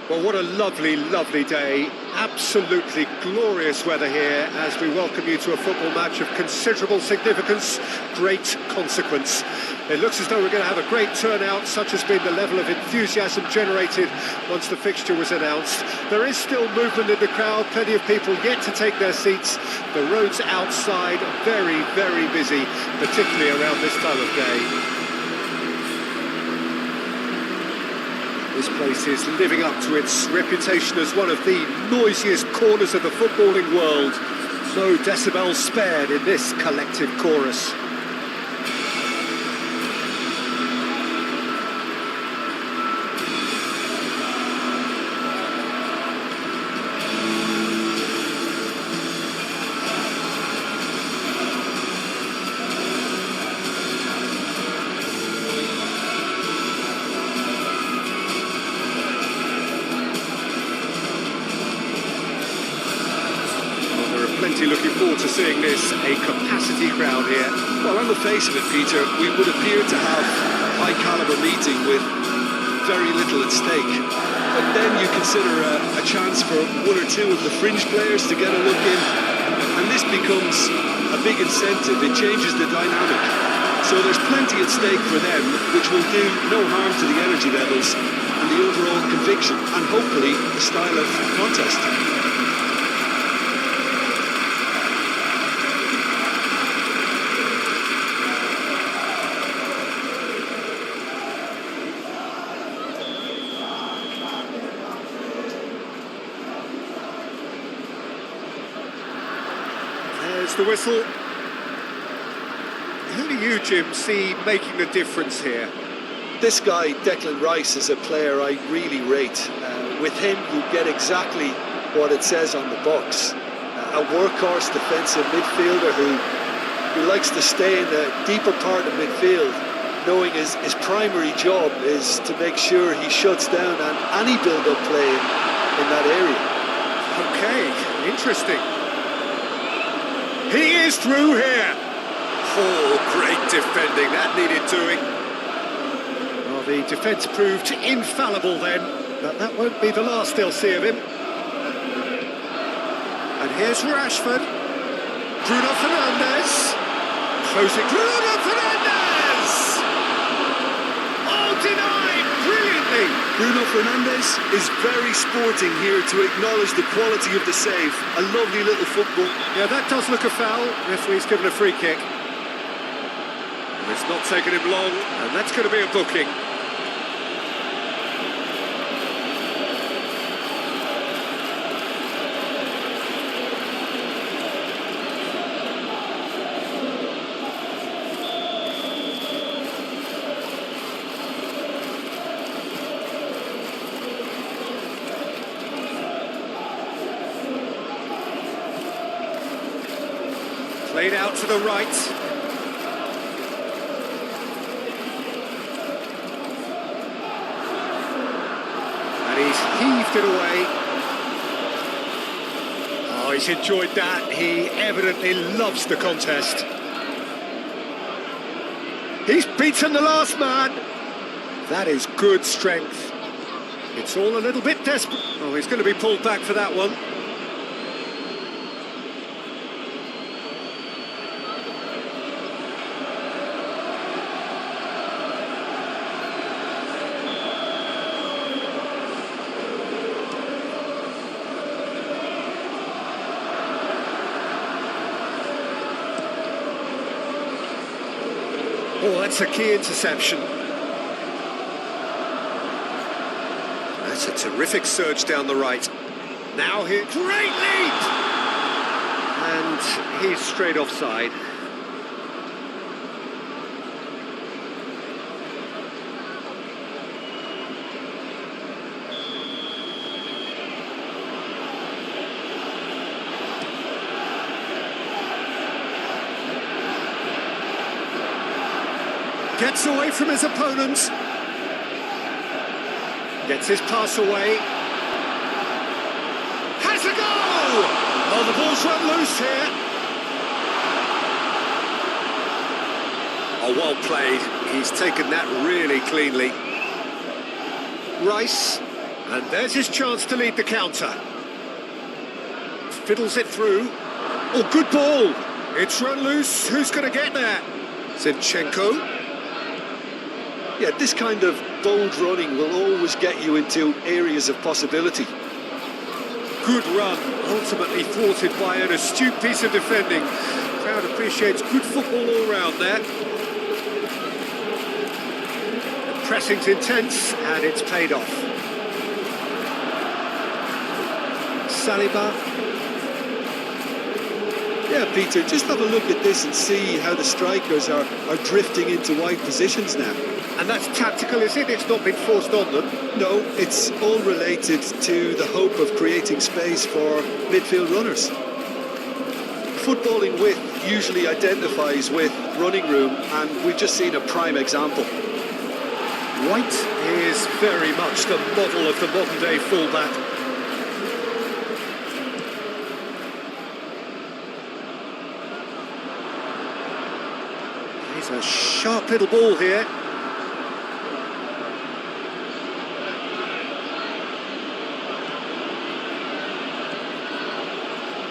Well, what a lovely, lovely day. Absolutely glorious weather here as we welcome you to a football match of considerable significance, great consequence. It looks as though we're going to have a great turnout, such has been the level of enthusiasm generated once the fixture was announced. There is still movement in the crowd, plenty of people yet to take their seats. The roads outside are very, very busy, particularly around this time of day. This place is living up to its reputation as one of the noisiest corners of the footballing world. No decibels spared in this collective chorus. Looking forward to seeing this, a capacity crowd here. Well, on the face of it, Peter, we would appear to have a high-caliber meeting with very little at stake. But then you consider a chance for one or two of the fringe players to get a look in, and this becomes a big incentive. It changes the dynamic. So there's plenty at stake for them, which will do no harm to the energy levels and the overall conviction, and hopefully the style of contest. There's the whistle. Who do you, Jim, see making the difference here? This guy, Declan Rice, is a player I really rate. With him, you get exactly what it says on the box. A workhorse defensive midfielder who likes to stay in the deeper part of midfield, knowing his primary job is to make sure he shuts down any build-up play in that area. Okay, interesting. He is through here. Oh, great defending. That needed doing. Well, the defence proved infallible then, but that won't be the last they'll see of him. And here's Rashford. Bruno Fernandes. Closing. Bruno Fernandes! Oh, denied brilliantly. Bruno Fernandes is very sporting here to acknowledge the quality of the save. A lovely little football. Yeah, that does look a foul. Referee's given a free kick. And it's not taken him long, and that's going to be a booking. Played out to the right. And he's heaved it away. Oh, he's enjoyed that. He evidently loves the contest. He's beaten the last man. That is good strength. It's all a little bit desperate. Oh, he's going to be pulled back for that one. Oh, that's a key interception. That's a terrific surge down the right. Now here, great leap! And he's straight offside. Gets away from his opponent. Gets his pass away. Has a go! Oh, the ball's run loose here. Oh, well played. He's taken that really cleanly. Rice And there's his chance to lead the counter. Fiddles it through. Oh, good ball. It's run loose. Who's going to get there? Zinchenko. Yeah, this kind of bold running will always get you into areas of possibility. Good run, ultimately thwarted by an astute piece of defending. Crowd appreciates good football all round there. The pressing's intense and it's paid off. Saliba. Yeah, Peter, just have a look at this and see how the strikers are drifting into wide positions now. And that's tactical, is it? It's not been forced on them. No, it's all related to the hope of creating space for midfield runners. Footballing width usually identifies with running room, and we've just seen a prime example. White is very much the model of the modern-day fullback. He's a sharp little ball here.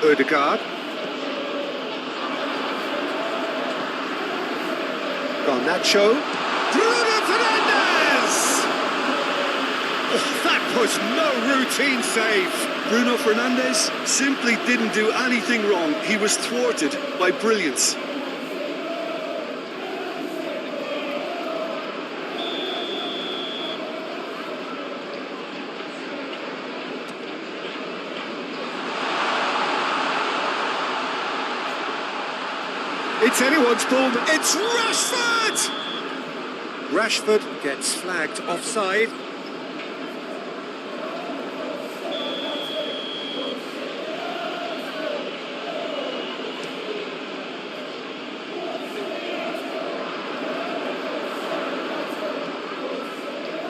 Odegaard. Garnacho. Bruno Fernandes! Oh, that was no routine save. Bruno Fernandes simply didn't do anything wrong. He was thwarted by brilliance. It's anyone's ball. It's Rashford! Rashford gets flagged offside.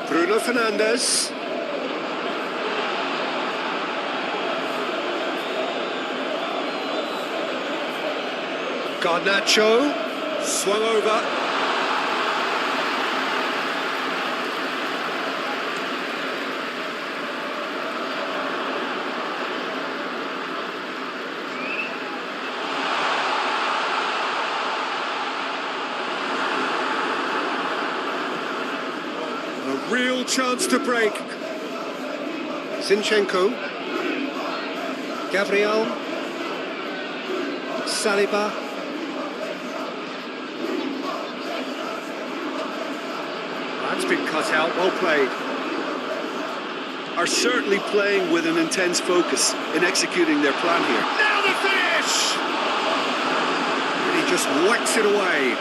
Bruno Fernandes. Garnacho, swung over. A real chance to break. Zinchenko. Gabriel. Saliba. That's been cut out, well played. Are certainly playing with an intense focus in executing their plan here. Now the finish! And he just whacks it away.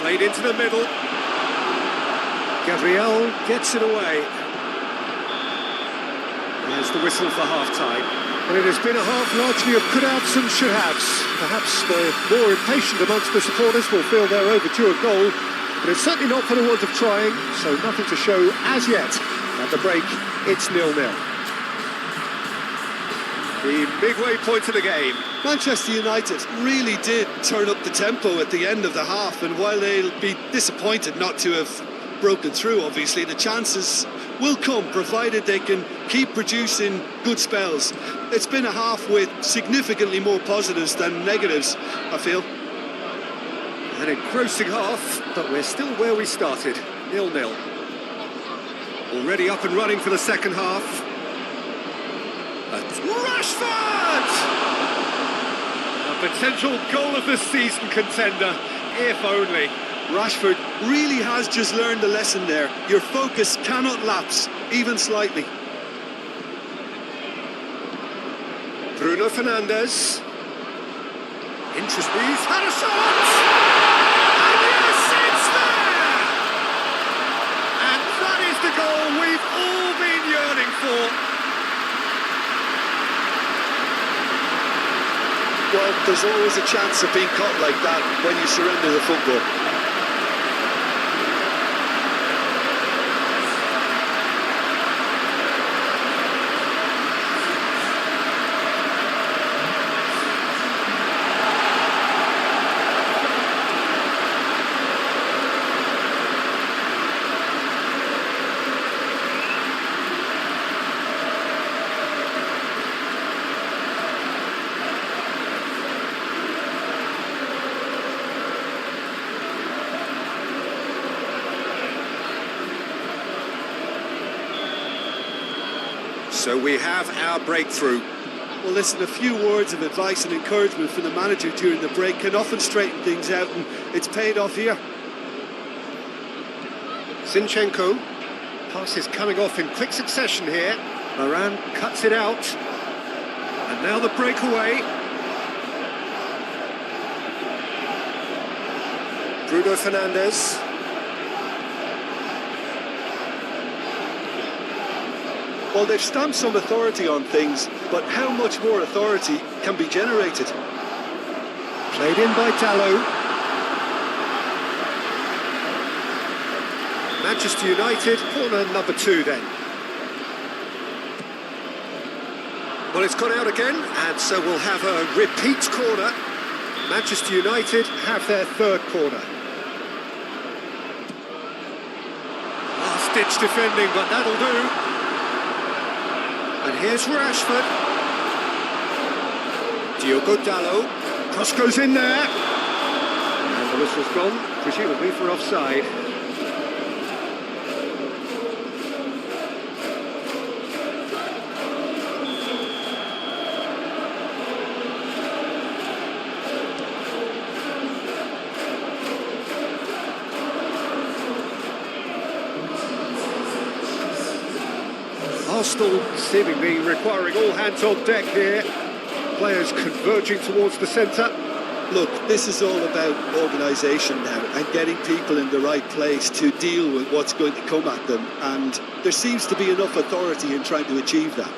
Played into the middle. Gabriel gets it away. There's the whistle for half-time. And it has been a half largely of could-haves and should-haves. Perhaps the more impatient amongst the supporters will feel they're overdue a goal, but it's certainly not for the want of trying, so nothing to show as yet. At the break, it's 0-0. The midway point of the game. Manchester United really did turn up the tempo at the end of the half, and while they'll be disappointed not to have broken through, obviously, the chances will come, provided they can keep producing good spells. It's been a half with significantly more positives than negatives, I feel. An engrossing half, but we're still where we started, 0-0. Already up and running for the second half. That's Rashford! A potential goal of the season contender, if only. Rashford really has just learned the lesson there. Your focus cannot lapse, even slightly. Bruno Fernandes. Interesting. He's had a shot! And yes, it's there! And that is the goal we've all been yearning for. Well, there's always a chance of being caught like that when you surrender the football. So we have our breakthrough. Well, listen, a few words of advice and encouragement from the manager during the break can often straighten things out, and it's paid off here. Zinchenko. Passes coming off in quick succession here. Varane cuts it out. And now the breakaway. Bruno Fernandes. Well, they've stamped some authority on things, but how much more authority can be generated? Played in by Dalot. Manchester United, corner number 2 then. Well, it's gone out again, and so we'll have a repeat corner. Manchester United have their 3rd corner. Last-ditch defending, but that'll do. And here's Rashford. Diogo Dalot. Cross goes in there. And the whistle's gone, presumably for offside. Arsenal seemingly requiring all hands on deck here. Players converging towards the centre. Look, this is all about organisation now and getting people in the right place to deal with what's going to come at them, and there seems to be enough authority in trying to achieve that.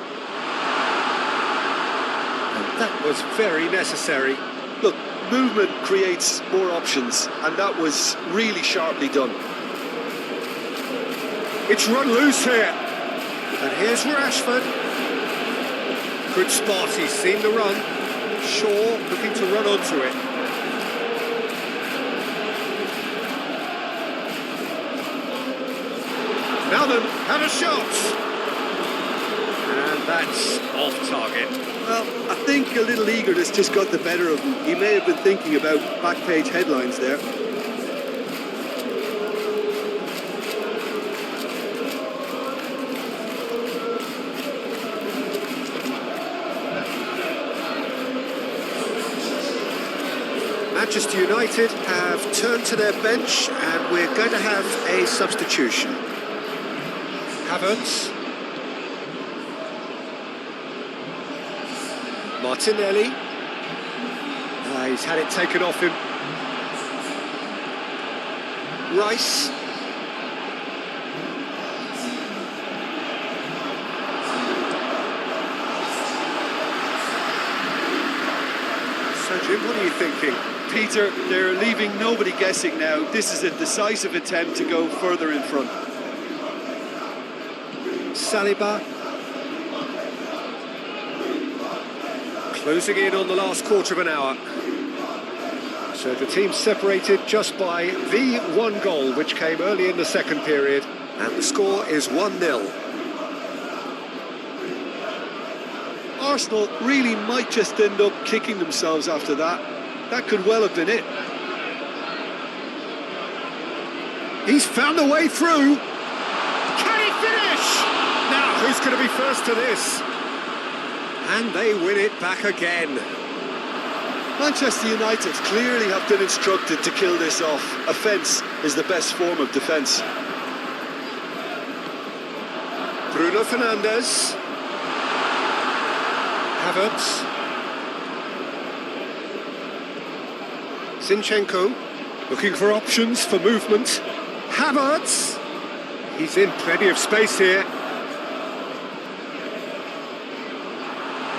And that was very necessary. Look, movement creates more options, and that was really sharply done. It's run loose here. And here's Rashford. Good spot, he's seen the run. Shaw looking to run onto it. Melbourne had a shot. And that's off target. Well, I think a little eagerness just got the better of him. He may have been thinking about back page headlines there. Manchester United have turned to their bench and we're going to have a substitution. Havertz. Martinelli. He's had it taken off him. Rice. So Jim, what are you thinking? Peter, they're leaving nobody guessing now. This is a decisive attempt to go further in front. Saliba. Closing in on the last quarter of an hour. So the team separated just by the one goal, which came early in the second period. And the score is 1-0. Arsenal really might just end up kicking themselves after that. That could well have been it. He's found a way through. Can he finish? Now, who's going to be first to this? And they win it back again. Manchester United clearly have been instructed to kill this off. Offence is the best form of defence. Bruno Fernandes. Havertz. Zinchenko, looking for options for movement. Havertz. He's in plenty of space here.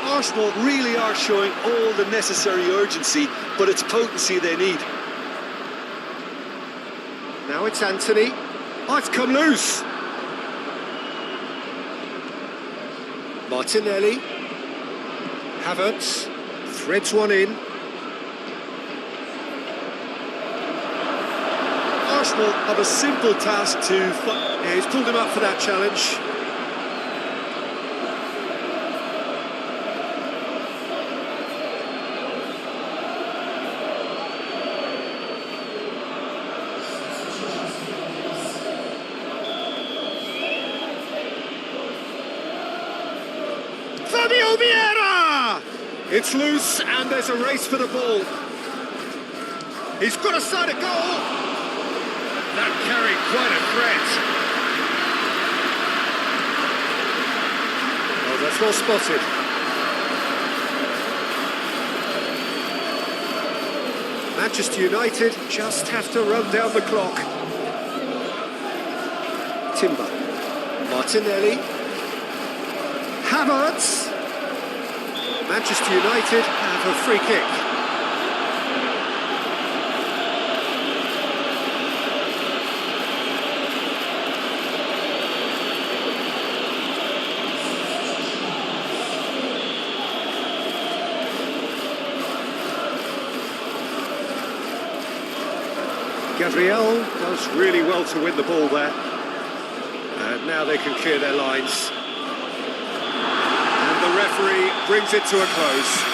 Arsenal really are showing all the necessary urgency, but it's potency they need. Now it's Anthony. Oh, it's come loose. Martinelli. Havertz threads one in. Arsenal have a simple task to... Yeah, he's pulled him up for that challenge. Fabio Vieira! It's loose and there's a race for the ball. He's got a side of goal. That carried quite a threat. Oh, that's well spotted. Manchester United just have to run down the clock. Timber. Martinelli. Havertz. Manchester United have a free kick. Gabriel does really well to win the ball there. And now they can clear their lines. And the referee brings it to a close.